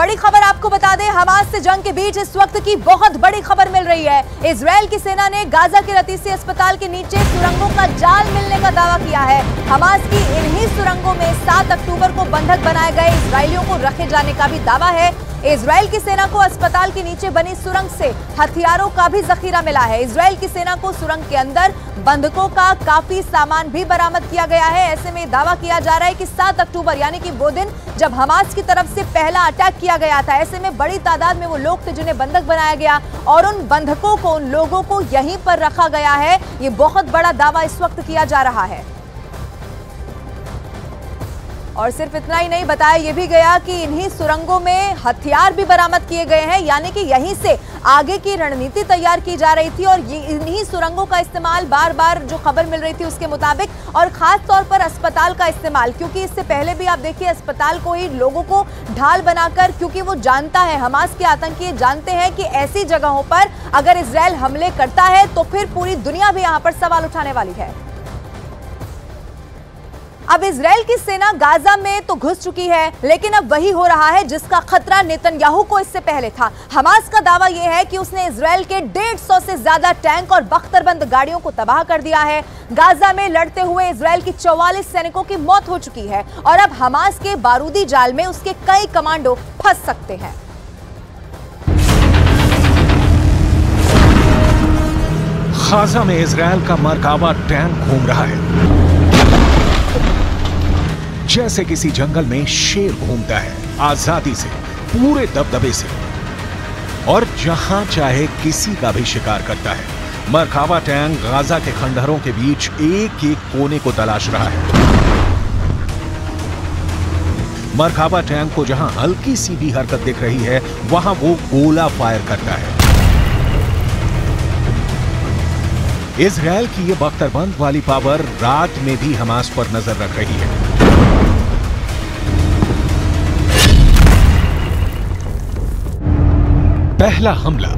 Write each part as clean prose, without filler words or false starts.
बड़ी खबर आपको बता दें, हमास से जंग के बीच इस वक्त की बहुत बड़ी खबर मिल रही है। इजरायल की सेना ने गाजा के रतीसी अस्पताल के नीचे सुरंगों का जाल मिलने का दावा किया है। हमास की इन्हीं सुरंगों में 7 अक्टूबर को बंधक बनाए गए इजरायलियों को रखे जाने का भी दावा है। इजरायल की सेना को अस्पताल के नीचे बनी सुरंग से हथियारों का भी जखीरा मिला है। इजरायल की सेना को सुरंग के अंदर बंधकों का काफी सामान भी बरामद किया गया है। ऐसे में दावा किया जा रहा है कि 7 अक्टूबर यानी कि वो दिन जब हमास की तरफ से पहला अटैक किया गया था, ऐसे में बड़ी तादाद में वो लोग थे जिन्हें बंधक बनाया गया और उन बंधकों को, उन लोगों को यहीं पर रखा गया है। ये बहुत बड़ा दावा इस वक्त किया जा रहा है। और सिर्फ इतना ही नहीं, बताया यह भी गया कि इन्हीं सुरंगों में हथियार भी बरामद किए गए हैं, यानी कि यहीं से आगे की रणनीति तैयार की जा रही थी। और ये इन्हीं सुरंगों का इस्तेमाल बार बार जो खबर मिल रही थी उसके मुताबिक, और खास तौर पर अस्पताल का इस्तेमाल, क्योंकि इससे पहले भी आप देखिए अस्पताल को ही लोगों को ढाल बनाकर, क्योंकि वो जानता है, हमास के आतंकी जानते हैं कि ऐसी जगहों पर अगर इजरायल हमले करता है तो फिर पूरी दुनिया भी यहां पर सवाल उठाने वाली है। अब इजरायल की सेना गाजा में तो घुस चुकी है, लेकिन अब वही हो रहा है जिसका खतरा नेतन्याहू को इससे पहले था। हमास का दावा यह है कि उसने इजरायल के 150 से ज्यादा टैंक और बख्तरबंद गाड़ियों को तबाह कर दिया है। गाजा में लड़ते हुए इजरायल की 44 सैनिकों की मौत हो चुकी है और अब हमास के बारूदी जाल में उसके कई कमांडो फंस सकते हैं। गाजा में इजरायल का मरकाबा टैंक घूम रहा है, जैसे किसी जंगल में शेर घूमता है, आजादी से, पूरे दबदबे से, और जहां चाहे किसी का भी शिकार करता है। मरकाबा टैंक गाजा के खंडहरों के बीच एक एक कोने को तलाश रहा है। मरकाबा टैंक को जहां हल्की सी भी हरकत दिख रही है, वहां वो गोला फायर करता है। इजरायल की ये बख्तरबंद वाली पावर रात में भी हमास पर नजर रख रही है। पहला हमला,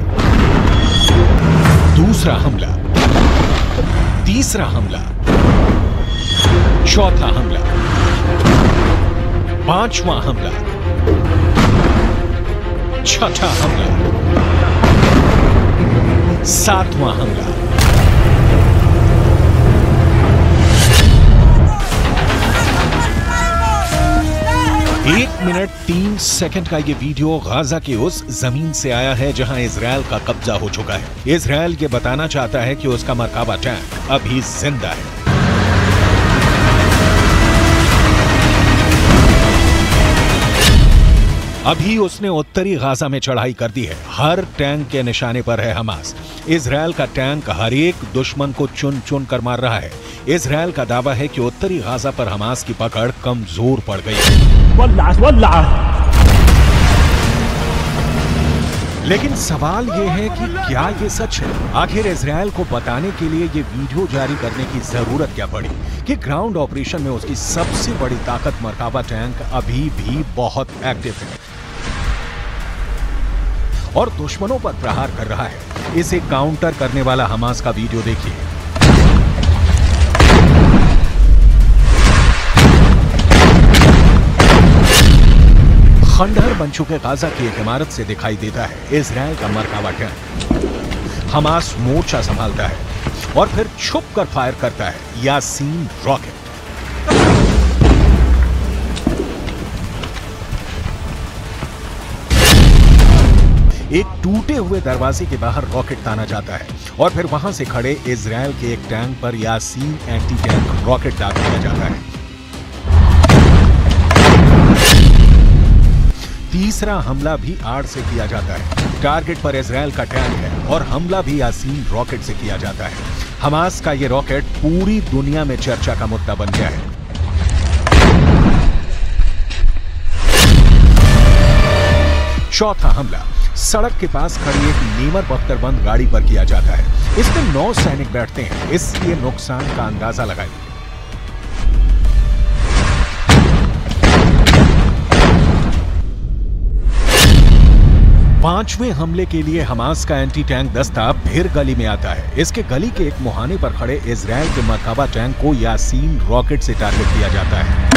दूसरा हमला, तीसरा हमला, चौथा हमला, पांचवां हमला, छठा हमला, सातवां हमला। 1 मिनट 3 सेकंड का ये वीडियो गाजा के उस जमीन से आया है जहां इजरायल का कब्जा हो चुका है। इजरायल ये बताना चाहता है कि उसका मरकाबा टैंक अभी जिंदा है। अभी उसने उत्तरी गाजा में चढ़ाई कर दी है। हर टैंक के निशाने पर है हमास। इजरायल का टैंक हर एक दुश्मन को चुन चुन कर मार रहा है। इजरायल का दावा है कि उत्तरी गाजा पर हमास की पकड़ कमजोर पड़ गई है। लेकिन सवाल यह है कि क्या ये सच है? आखिर इजरायल को बताने के लिए ये वीडियो जारी करने की जरूरत क्या पड़ी कि ग्राउंड ऑपरेशन में उसकी सबसे बड़ी ताकत मरकाबा टैंक अभी भी बहुत एक्टिव है और दुश्मनों पर प्रहार कर रहा है। इसे काउंटर करने वाला हमास का वीडियो देखिए। खंडहर बन चुके गाजा की एक इमारत से दिखाई देता है इजरायल का मरकाबा टैंक। हमास मोर्चा संभालता है और फिर छुप कर फायर करता है यासीन रॉकेट। एक टूटे हुए दरवाजे के बाहर रॉकेट ताना जाता है और फिर वहां से खड़े इजरायल के एक टैंक पर यासीन एंटी टैंक रॉकेट दाग दिया जाता है। तीसरा हमला भी आड़ से किया जाता है। टारगेट पर इजरायल का टैंक है और हमला भी यासीन रॉकेट से किया जाता है। हमास का यह रॉकेट पूरी दुनिया में चर्चा का मुद्दा बन गया है। चौथा हमला सड़क के पास खड़ी एक नीमर बख्तरबंद गाड़ी पर किया जाता है। इसमें 9 सैनिक बैठते हैं, इसलिए नुकसान का अंदाजा लगाइए। पांचवें हमले के लिए हमास का एंटी टैंक दस्ता फिर गली में आता है। इसके गली के एक मुहाने पर खड़े इजरायल के मरकाबा टैंक को यासीन रॉकेट से टारगेट किया जाता है।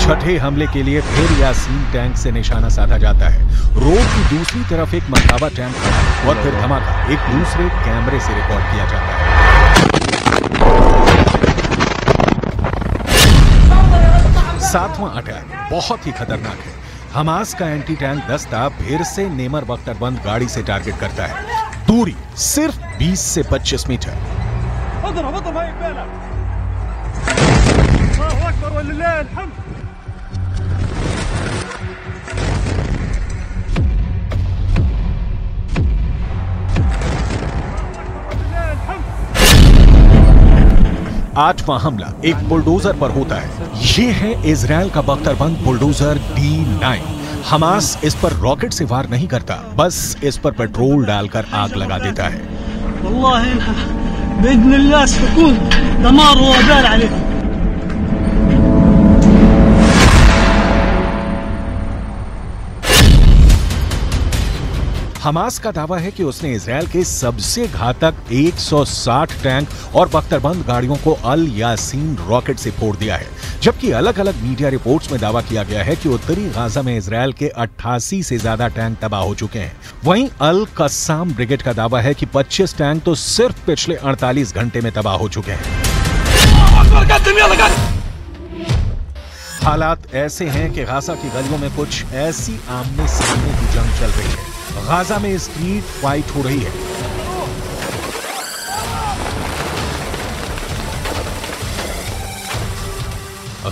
छठे हमले के लिए फिर यासीन टैंक से निशाना साधा जाता है। रोड की दूसरी तरफ एक मरकाबा टैंक खड़ा है और फिर धमाका एक दूसरे कैमरे से रिकॉर्ड किया जाता है। सातवां अटैक बहुत ही खतरनाक है। हमास का एंटी टैंक दस्ता फिर से नेमर बख्तरबंद गाड़ी से टारगेट करता है। दूरी सिर्फ 20 से 25 मीटर। आठवां हमला एक बुलडोजर पर होता है। ये है इजराइल का बख्तरबंद बुलडोजर D9। हमास इस पर रॉकेट से वार नहीं करता, बस इस पर पेट्रोल डालकर आग लगा देता है। हमास का दावा है कि उसने इजराइल के सबसे घातक 160 टैंक और बख्तरबंद गाड़ियों को अल यासीन रॉकेट से फोड़ दिया है, जबकि अलग अलग मीडिया रिपोर्ट्स में दावा किया गया है कि उत्तरी गाजा में इजराइल के 88 से ज्यादा टैंक तबाह हो चुके हैं। वहीं अल कस्साम ब्रिगेड का दावा है कि 25 टैंक तो सिर्फ पिछले 48 घंटे में तबाह हो चुके हैं। हालात ऐसे हैं कि गाजा की गलियों में कुछ ऐसी आमने सामने की जंग चल रही है। गाजा में स्ट्रीट फाइट हो रही है।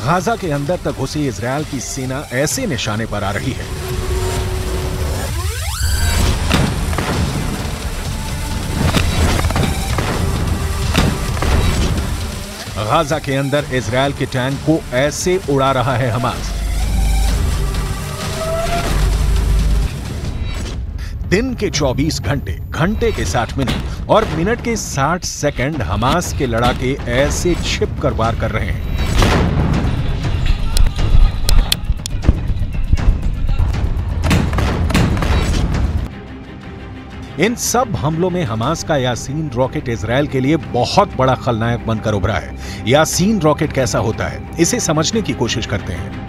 गाजा के अंदर तक घुसी इजराइल की सेना ऐसे निशाने पर आ रही है। गाजा के अंदर इजराइल के टैंक को ऐसे उड़ा रहा है हमास। दिन के 24 घंटे, घंटे के 60 मिनट और मिनट के 60 सेकंड हमास के लड़ाके ऐसे छिपकर वार कर रहे हैं। इन सब हमलों में हमास का यासीन रॉकेट इजराइल के लिए बहुत बड़ा खलनायक बनकर उभरा है। यासीन रॉकेट कैसा होता है, इसे समझने की कोशिश करते हैं।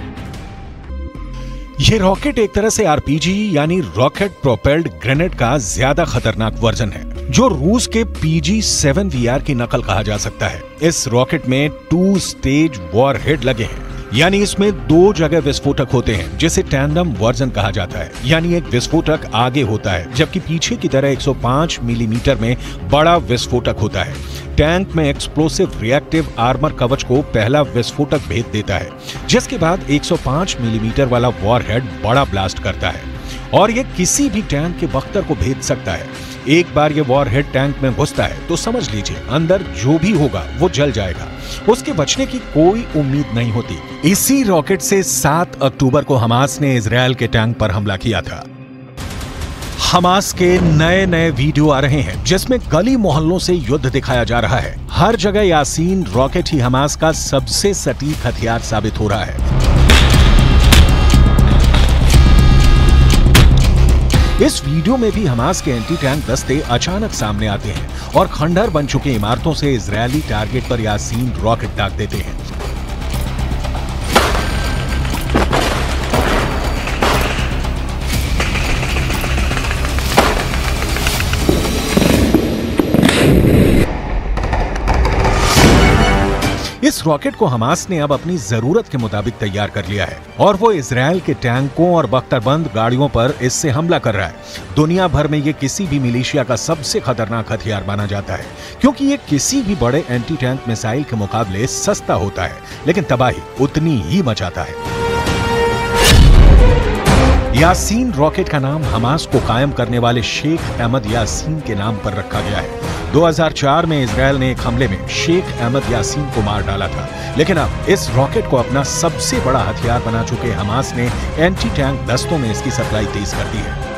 ये रॉकेट एक तरह से आरपीजी यानी रॉकेट प्रोपेल्ड ग्रेनेड का ज्यादा खतरनाक वर्जन है, जो रूस के PG-7VR की नकल कहा जा सकता है। इस रॉकेट में 2 स्टेज वॉरहेड लगे हैं, यानी इसमें 2 जगह विस्फोटक होते हैं, जिसे टैंडम वर्जन कहा जाता है। यानी एक विस्फोटक आगे होता है, जबकि पीछे की तरह 105 मिलीमीटर में बड़ा विस्फोटक होता है। टैंक में एक्सप्लोसिव रिएक्टिव आर्मर कवच को पहला विस्फोटक भेद देता है, जिसके बाद 105 मिलीमीटर वाला वॉरहेड बड़ा ब्लास्ट करता है और ये किसी भी टैंक के बख्तर को भेद सकता है। एक बार ये वॉरहेड टैंक में घुसता है तो समझ लीजिए अंदर जो भी होगा वो जल जाएगा, उसके बचने की कोई उम्मीद नहीं होती। इसी रॉकेट से 7 अक्टूबर को हमास ने इजराइल के टैंक पर हमला किया था। हमास के नए नए वीडियो आ रहे हैं जिसमें गली मोहल्लों से युद्ध दिखाया जा रहा है। हर जगह यासीन रॉकेट ही हमास का सबसे सटीक हथियार साबित हो रहा है। इस वीडियो में भी हमास के एंटी टैंक दस्ते अचानक सामने आते हैं और खंडहर बन चुके इमारतों से इजरायली टारगेट पर यासीन रॉकेट दाग देते हैं। इस रॉकेट को हमास ने अब अपनी जरूरत के मुताबिक तैयार कर लिया है और वो इजराइल के टैंकों और बख्तरबंद गाड़ियों पर इससे हमला कर रहा है। दुनिया भर में ये किसी भी मिलिशिया का सबसे खतरनाक हथियार माना जाता है, क्योंकि ये किसी भी बड़े एंटी टैंक मिसाइल के मुकाबले सस्ता होता है, लेकिन तबाही उतनी ही मचाता है। यासीन रॉकेट का नाम हमास को कायम करने वाले शेख अहमद यासीन के नाम पर रखा गया है। 2004 में इजराइल ने एक हमले में शेख अहमद यासीन को मार डाला था, लेकिन अब इस रॉकेट को अपना सबसे बड़ा हथियार बना चुके हमास ने एंटी टैंक दस्तों में इसकी सप्लाई तेज कर दी है।